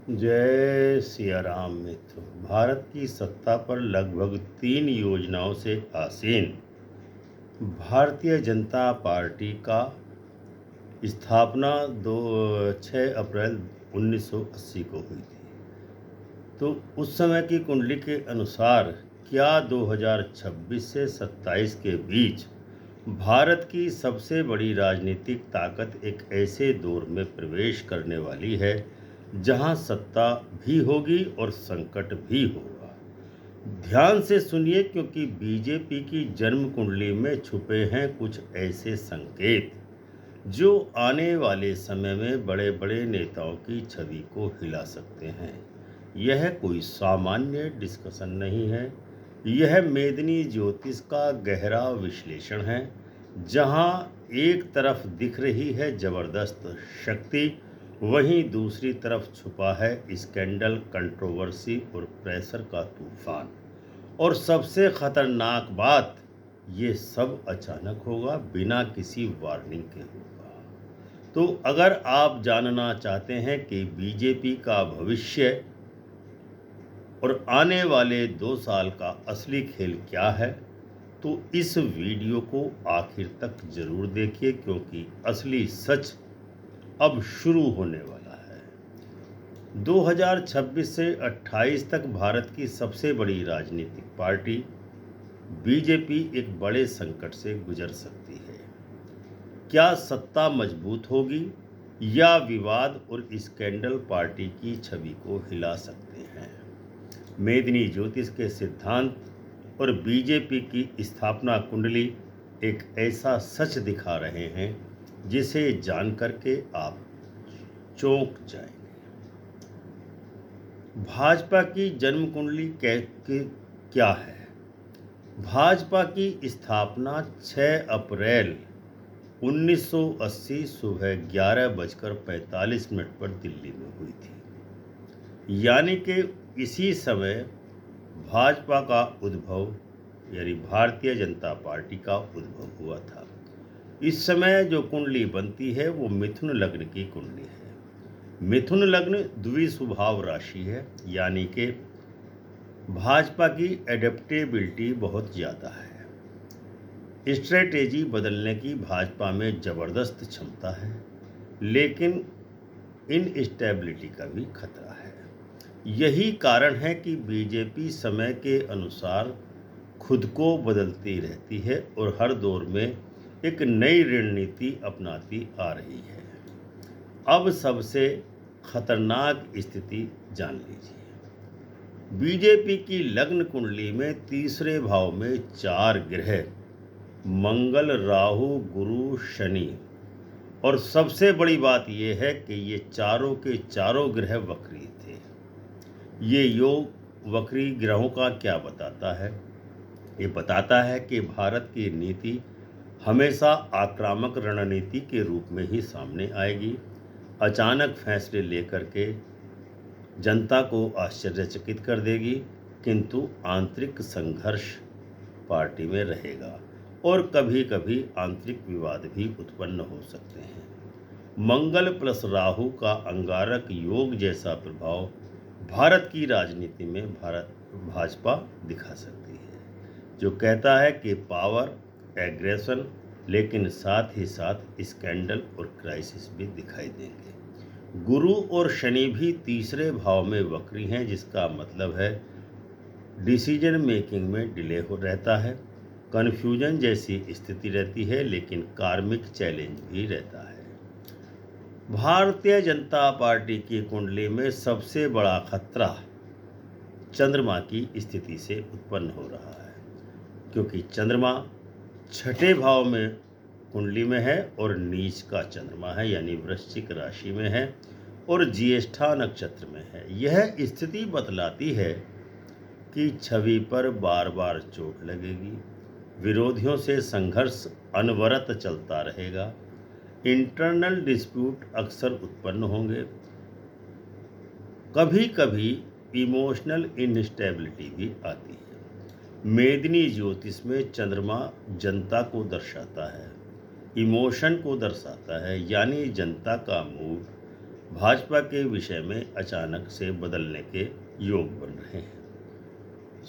जय सिया राम मित्र। भारत की सत्ता पर लगभग 3 योजनाओं से आसीन भारतीय जनता पार्टी का स्थापना 6 अप्रैल 1980 को हुई थी। तो उस समय की कुंडली के अनुसार क्या 2026 से 27 के बीच भारत की सबसे बड़ी राजनीतिक ताकत एक ऐसे दौर में प्रवेश करने वाली है जहां सत्ता भी होगी और संकट भी होगा। ध्यान से सुनिए, क्योंकि बीजेपी की जन्म कुंडली में छुपे हैं कुछ ऐसे संकेत जो आने वाले समय में बड़े बड़े नेताओं की छवि को हिला सकते हैं। यह कोई सामान्य डिस्कशन नहीं है, यह मेदिनी ज्योतिष का गहरा विश्लेषण है। जहां एक तरफ दिख रही है जबरदस्त शक्ति, वहीं दूसरी तरफ छुपा है स्कैंडल, कंट्रोवर्सी और प्रेशर का तूफान। और सबसे खतरनाक बात, ये सब अचानक होगा, बिना किसी वार्निंग के होगा। तो अगर आप जानना चाहते हैं कि बीजेपी का भविष्य और आने वाले 2 साल का असली खेल क्या है, तो इस वीडियो को आखिर तक जरूर देखिए, क्योंकि असली सच अब शुरू होने वाला है। 2026 से 28 तक भारत की सबसे बड़ी राजनीतिक पार्टी बीजेपी एक बड़े संकट से गुजर सकती है। क्या सत्ता मजबूत होगी या विवाद और स्कैंडल पार्टी की छवि को हिला सकते हैं? मेदिनी ज्योतिष के सिद्धांत और बीजेपी की स्थापना कुंडली एक ऐसा सच दिखा रहे हैं जिसे जानकर के आप चौंक जाएंगे। भाजपा की जन्म कुंडली क्या है? भाजपा की स्थापना 6 अप्रैल 1980 सुबह 11:45 पर दिल्ली में हुई थी। यानी कि इसी समय भाजपा का उद्भव, यानी भारतीय जनता पार्टी का उद्भव हुआ था। इस समय जो कुंडली बनती है वो मिथुन लग्न की कुंडली है। मिथुन लग्न द्विस्वभाव राशि है, यानी कि भाजपा की एडेप्टेबिलिटी बहुत ज़्यादा है। स्ट्रेटेजी बदलने की भाजपा में ज़बरदस्त क्षमता है, लेकिन इनस्टेबिलिटी का भी खतरा है। यही कारण है कि बीजेपी समय के अनुसार खुद को बदलती रहती है और हर दौर में एक नई रणनीति अपनाती आ रही है। अब सबसे खतरनाक स्थिति जान लीजिए। बीजेपी की लग्न कुंडली में तीसरे भाव में 4 ग्रह, मंगल, राहु, गुरु, शनि, और सबसे बड़ी बात यह है कि ये चारों के चारों ग्रह वक्री थे। ये योग वक्री ग्रहों का क्या बताता है? ये बताता है कि भारत की नीति हमेशा आक्रामक रणनीति के रूप में ही सामने आएगी। अचानक फैसले लेकर के जनता को आश्चर्यचकित कर देगी, किंतु आंतरिक संघर्ष पार्टी में रहेगा और कभी कभी आंतरिक विवाद भी उत्पन्न हो सकते हैं। मंगल प्लस राहु का अंगारक योग जैसा प्रभाव भारत की राजनीति में भाजपा दिखा सकती है, जो कहता है कि पावर, एग्रेशन, लेकिन साथ ही साथ स्कैंडल और क्राइसिस भी दिखाई देंगे। गुरु और शनि भी तीसरे भाव में वक्री हैं, जिसका मतलब है डिसीजन मेकिंग में डिले हो रहता है, कन्फ्यूजन जैसी स्थिति रहती है, लेकिन कार्मिक चैलेंज भी रहता है। भारतीय जनता पार्टी की कुंडली में सबसे बड़ा खतरा चंद्रमा की स्थिति से उत्पन्न हो रहा है, क्योंकि चंद्रमा छठे भाव में कुंडली में है और नीच का चंद्रमा है, यानी वृश्चिक राशि में है और ज्येष्ठा नक्षत्र में है। यह स्थिति बतलाती है कि छवि पर बार बार चोट लगेगी, विरोधियों से संघर्ष अनवरत चलता रहेगा, इंटरनल डिस्प्यूट अक्सर उत्पन्न होंगे, कभी कभी इमोशनल इनस्टेबिलिटी भी आती है। मेदिनी ज्योतिष में चंद्रमा जनता को दर्शाता है, इमोशन को दर्शाता है, यानी जनता का मूड भाजपा के विषय में अचानक से बदलने के योग बन रहे हैं।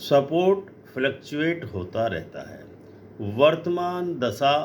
सपोर्ट फ्लक्चुएट होता रहता है। वर्तमान दशा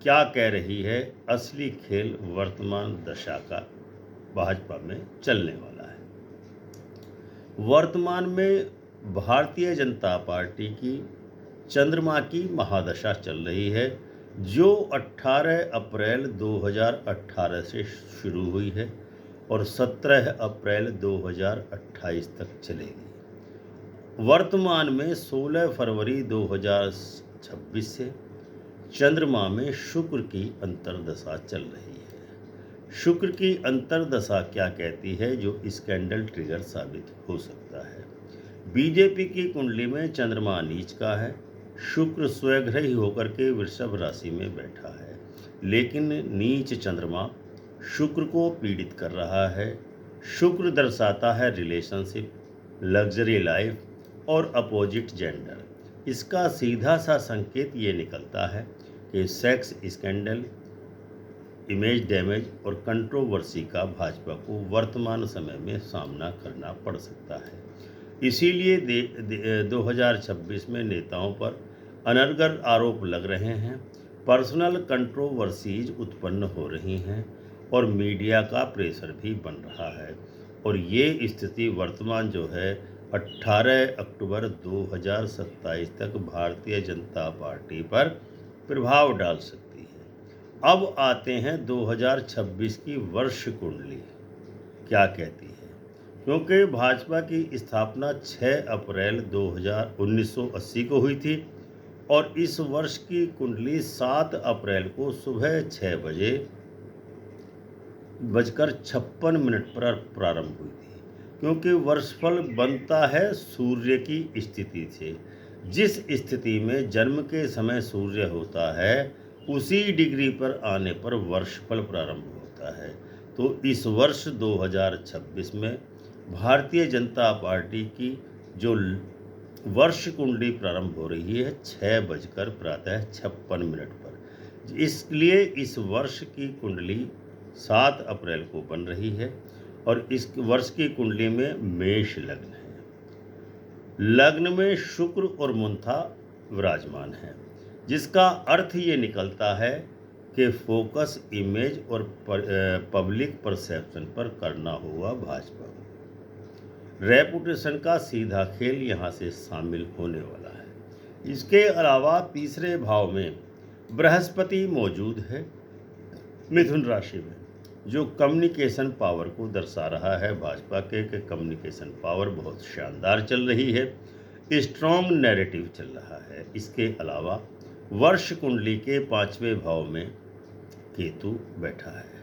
क्या कह रही है, असली खेल वर्तमान दशा का भाजपा में चलने वाला है। वर्तमान में भारतीय जनता पार्टी की चंद्रमा की महादशा चल रही है, जो 18 अप्रैल 2018 से शुरू हुई है और 17 अप्रैल 2028 तक चलेगी। वर्तमान में 16 फरवरी 2026 से चंद्रमा में शुक्र की अंतर्दशा चल रही है। शुक्र की अंतर्दशा क्या कहती है, जो स्कैंडल ट्रिगर साबित हो सकता है। बीजेपी की कुंडली में चंद्रमा नीच का है। शुक्र स्वग्रही होकर के वृषभ राशि में बैठा है, लेकिन नीच चंद्रमा शुक्र को पीड़ित कर रहा है। शुक्र दर्शाता है रिलेशनशिप, लग्जरी लाइफ और अपोजिट जेंडर। इसका सीधा सा संकेत ये निकलता है कि सेक्स स्कैंडल, इमेज डैमेज और कंट्रोवर्सी का भाजपा को वर्तमान समय में सामना करना पड़ सकता है। इसीलिए 2026 में नेताओं पर अनर्गल आरोप लग रहे हैं, पर्सनल कंट्रोवर्सीज उत्पन्न हो रही हैं और मीडिया का प्रेशर भी बन रहा है। और ये स्थिति वर्तमान जो है 18 अक्टूबर 2027 तक भारतीय जनता पार्टी पर प्रभाव डाल सकती है। अब आते हैं 2026 की वर्ष कुंडली क्या कहती है। क्योंकि भाजपा की स्थापना 6 अप्रैल 1980 को हुई थी और इस वर्ष की कुंडली 7 अप्रैल को सुबह 6 बजे बजकर 56 पर प्रारंभ हुई थी। क्योंकि वर्षफल बनता है सूर्य की स्थिति से। जिस स्थिति में जन्म के समय सूर्य होता है, उसी डिग्री पर आने पर वर्षफल प्रारंभ होता है। तो इस वर्ष 2026 में भारतीय जनता पार्टी की जो वर्ष कुंडली प्रारंभ हो रही है 6 बजकर प्रातः 56 पर। इसलिए इस वर्ष की कुंडली 7 अप्रैल को बन रही है और इस वर्ष की कुंडली में मेष लग्न है। लग्न में शुक्र और मुंथा विराजमान है, जिसका अर्थ ये निकलता है कि फोकस इमेज और पब्लिक परसेप्शन पर करना होगा भाजपा को। रेपुटेशन का सीधा खेल यहाँ से शामिल होने वाला है। इसके अलावा तीसरे भाव में बृहस्पति मौजूद है मिथुन राशि में, जो कम्युनिकेशन पावर को दर्शा रहा है। भाजपा के कम्युनिकेशन पावर बहुत शानदार चल रही है, स्ट्रॉन्ग नैरेटिव चल रहा है। इसके अलावा वर्ष कुंडली के 5वें भाव में केतु बैठा है,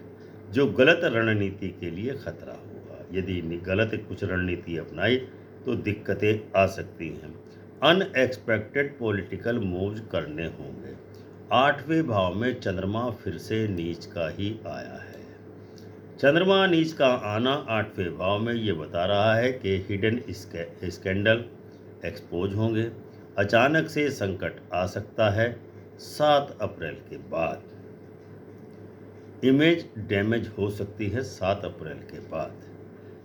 जो गलत रणनीति के लिए खतरा होगा। यदि गलत कुछ रणनीति अपनाई तो दिक्कतें आ सकती हैं। अनएक्सपेक्टेड पॉलिटिकल मूव करने होंगे। 8वें भाव में चंद्रमा फिर से नीच का ही आया है। चंद्रमा नीच का आना 8वें भाव में ये बता रहा है कि हिडन स्कैंडल एक्सपोज होंगे। अचानक से संकट आ सकता है 7 अप्रैल के बाद। इमेज डैमेज हो सकती है 7 अप्रैल के बाद,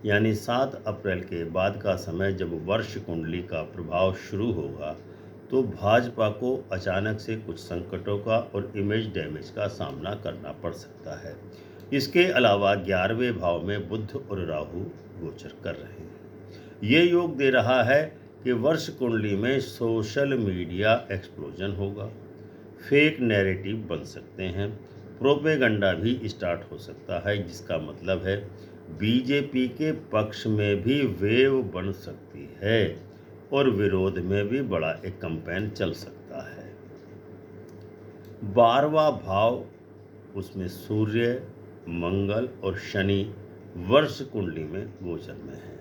यानी 7 अप्रैल के बाद का समय जब वर्ष कुंडली का प्रभाव शुरू होगा तो भाजपा को अचानक से कुछ संकटों का और इमेज डैमेज का सामना करना पड़ सकता है। इसके अलावा 11वें भाव में बुध और राहु गोचर कर रहे हैं। ये योग दे रहा है कि वर्ष कुंडली में सोशल मीडिया एक्सप्लोजन होगा, फेक नैरेटिव बन सकते हैं, प्रोपेगंडा भी स्टार्ट हो सकता है, जिसका मतलब है बीजेपी के पक्ष में भी वेव बन सकती है और विरोध में भी बड़ा एक कैंपेन चल सकता है। 12वां भाव, उसमें सूर्य, मंगल और शनि वर्ष कुंडली में गोचर में है।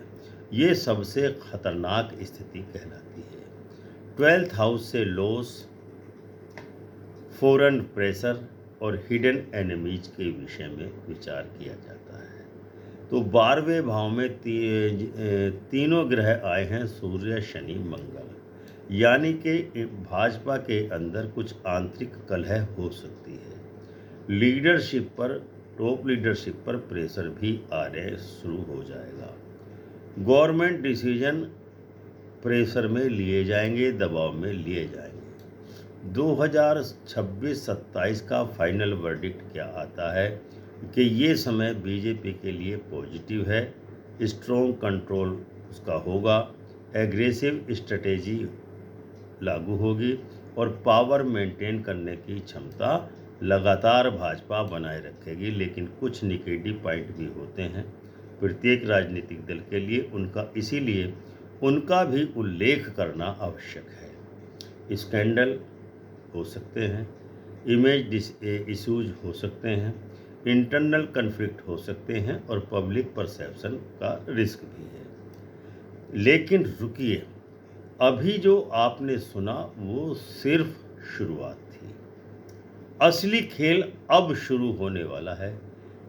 ये सबसे खतरनाक स्थिति कहलाती है। 12th हाउस से लॉस, फॉरेन प्रेशर और हिडन एनिमीज के विषय में विचार किया जाता है। तो 12वें भाव में तीनों ग्रह आए हैं, सूर्य, शनि, मंगल, यानी कि भाजपा के अंदर कुछ आंतरिक कलह हो सकती है। लीडरशिप पर टॉप लीडरशिप पर प्रेशर भी आने शुरू हो जाएगा। गवर्नमेंट डिसीजन प्रेशर में लिए जाएंगे, दबाव में लिए जाएंगे। 2026-27 का फाइनल वर्डिक्ट क्या आता है कि ये समय बीजेपी के लिए पॉजिटिव है। स्ट्रॉन्ग कंट्रोल उसका होगा, एग्रेसिव स्ट्रेटेजी लागू होगी और पावर मेंटेन करने की क्षमता लगातार भाजपा बनाए रखेगी। लेकिन कुछ निगेटिव पॉइंट भी होते हैं प्रत्येक राजनीतिक दल के लिए, इसीलिए उनका भी उल्लेख करना आवश्यक है। स्कैंडल हो सकते हैं, इमेज इश्यूज हो सकते हैं, इंटरनल कन्फ्लिक्ट हो सकते हैं और पब्लिक परसेप्शन का रिस्क भी है। लेकिन रुकिए, अभी जो आपने सुना वो सिर्फ शुरुआत थी। असली खेल अब शुरू होने वाला है,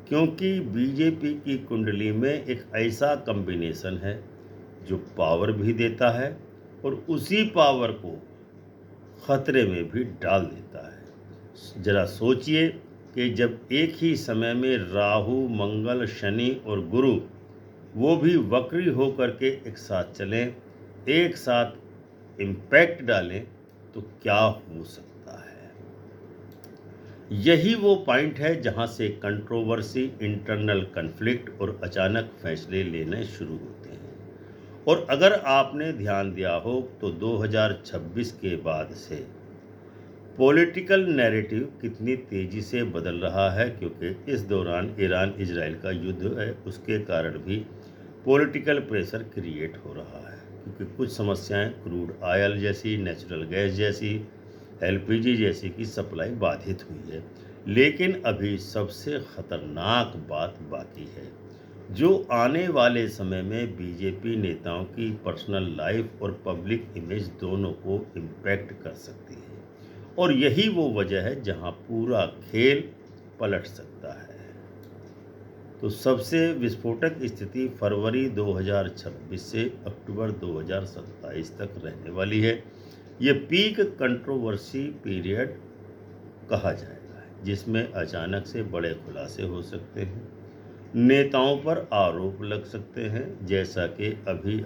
क्योंकि बीजेपी की कुंडली में एक ऐसा कॉम्बिनेशन है जो पावर भी देता है और उसी पावर को खतरे में भी डाल देता है। जरा सोचिए कि जब एक ही समय में राहु, मंगल, शनि और गुरु, वो भी वक्री होकर के एक साथ चलें, एक साथ इम्पैक्ट डालें, तो क्या हो सकता है। यही वो पॉइंट है जहां से कंट्रोवर्सी, इंटरनल कन्फ्लिक्ट और अचानक फैसले लेने शुरू होते हैं। और अगर आपने ध्यान दिया हो तो 2026 के बाद से पॉलिटिकल नैरेटिव कितनी तेज़ी से बदल रहा है, क्योंकि इस दौरान ईरान इजराइल का युद्ध है, उसके कारण भी पॉलिटिकल प्रेशर क्रिएट हो रहा है। क्योंकि कुछ समस्याएं क्रूड ऑयल जैसी, नेचुरल गैस जैसी, एलपीजी जैसी की सप्लाई बाधित हुई है। लेकिन अभी सबसे खतरनाक बात बाकी है, जो आने वाले समय में बीजेपी नेताओं की पर्सनल लाइफ और पब्लिक इमेज दोनों को इम्पैक्ट कर सकती है। और यही वो वजह है जहां पूरा खेल पलट सकता है। तो सबसे विस्फोटक स्थिति फरवरी 2026 से अक्टूबर 2027 तक रहने वाली है। ये पीक कंट्रोवर्सी पीरियड कहा जाएगा, जिसमें अचानक से बड़े खुलासे हो सकते हैं, नेताओं पर आरोप लग सकते हैं, जैसा कि अभी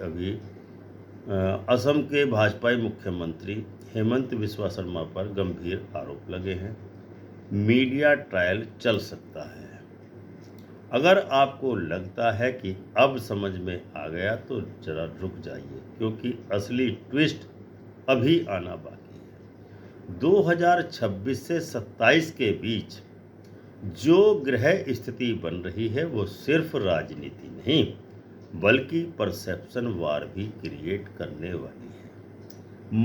असम के भाजपाई मुख्यमंत्री हेमंत बिस्वा शर्मा पर गंभीर आरोप लगे हैं। मीडिया ट्रायल चल सकता है। अगर आपको लगता है कि अब समझ में आ गया तो जरा रुक जाइए, क्योंकि असली ट्विस्ट अभी आना बाकी है। 2026 से 27 के बीच जो ग्रह स्थिति बन रही है वो सिर्फ राजनीति नहीं, बल्कि परसेप्शन वार भी क्रिएट करने वाली है।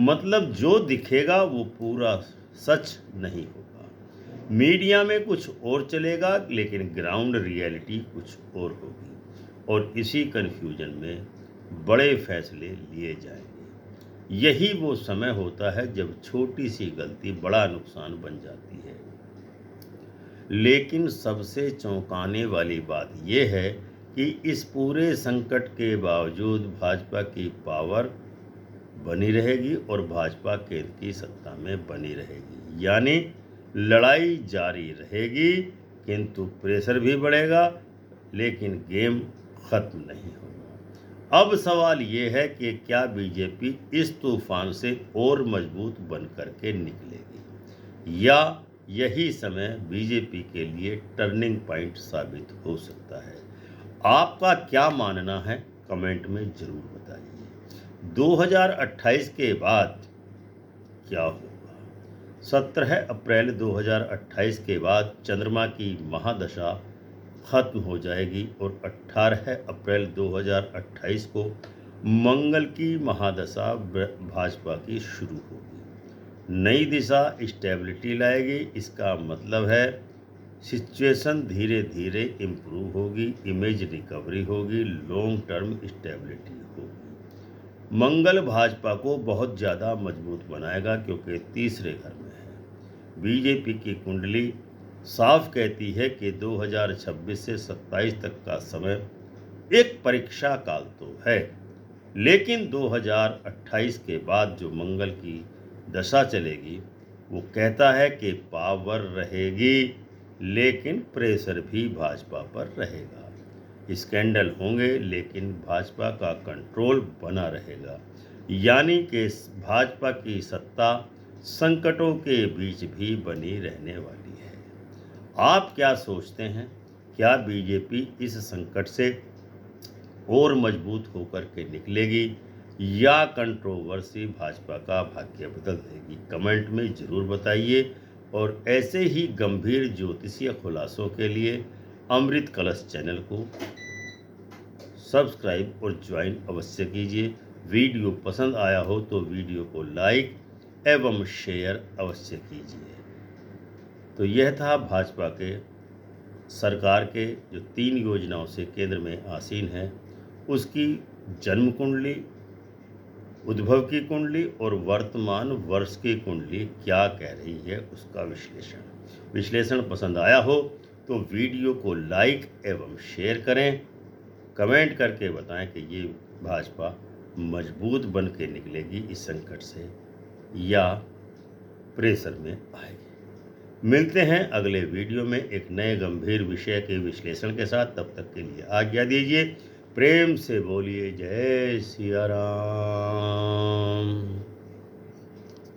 मतलब जो दिखेगा वो पूरा सच नहीं होगा। मीडिया में कुछ और चलेगा, लेकिन ग्राउंड रियलिटी कुछ और होगी। और इसी कन्फ्यूजन में बड़े फैसले लिए जाएंगे। यही वो समय होता है जब छोटी सी गलती बड़ा नुकसान बन जाती है। लेकिन सबसे चौंकाने वाली बात यह है कि इस पूरे संकट के बावजूद भाजपा की पावर बनी रहेगी और भाजपा केंद्र की सत्ता में बनी रहेगी। यानी लड़ाई जारी रहेगी, किंतु प्रेशर भी बढ़ेगा, लेकिन गेम खत्म नहीं होगा। अब सवाल ये है कि क्या बीजेपी इस तूफान से और मजबूत बन करके निकलेगी, या यही समय बीजेपी के लिए टर्निंग पॉइंट साबित हो सकता है। आपका क्या मानना है, कमेंट में जरूर बताइए। 2028 के बाद क्या होगा? 17 अप्रैल 2028 के बाद चंद्रमा की महादशा खत्म हो जाएगी और 18 अप्रैल 2028 को मंगल की महादशा भाजपा की शुरू होगी। नई दिशा स्टेबिलिटी लाएगी। इसका मतलब है सिचुएशन धीरे धीरे इम्प्रूव होगी, इमेज रिकवरी होगी, लॉन्ग टर्म स्टेबिलिटी होगी। मंगल भाजपा को बहुत ज़्यादा मजबूत बनाएगा, क्योंकि तीसरे घर में है। बीजेपी की कुंडली साफ कहती है कि 2026 से 27 तक का समय एक परीक्षा काल तो है, लेकिन 2028 के बाद जो मंगल की दशा चलेगी वो कहता है कि पावर रहेगी, लेकिन प्रेशर भी भाजपा पर रहेगा। स्कैंडल होंगे लेकिन भाजपा का कंट्रोल बना रहेगा। यानी कि भाजपा की सत्ता संकटों के बीच भी बनी रहने वाली है। आप क्या सोचते हैं? क्या बीजेपी इस संकट से और मजबूत होकर के निकलेगी या कंट्रोवर्सी भाजपा का भाग्य बदल देगी? कमेंट में ज़रूर बताइए। और ऐसे ही गंभीर ज्योतिषीय खुलासों के लिए अमृत कलश चैनल को सब्सक्राइब और ज्वाइन अवश्य कीजिए। वीडियो पसंद आया हो तो वीडियो को लाइक एवं शेयर अवश्य कीजिए। तो यह था भाजपा के सरकार के जो 3 योजनाओं से केंद्र में आसीन है उसकी जन्म कुंडली, उद्भव की कुंडली और वर्तमान वर्ष की कुंडली क्या कह रही है उसका विश्लेषण पसंद आया हो तो वीडियो को लाइक एवं शेयर करें। कमेंट करके बताएं कि ये भाजपा मजबूत बन के निकलेगी इस संकट से या प्रेशर में आएगी। मिलते हैं अगले वीडियो में एक नए गंभीर विषय के विश्लेषण के साथ। तब तक के लिए आज्ञा दीजिए। प्रेम से बोलिए जय सिया राम।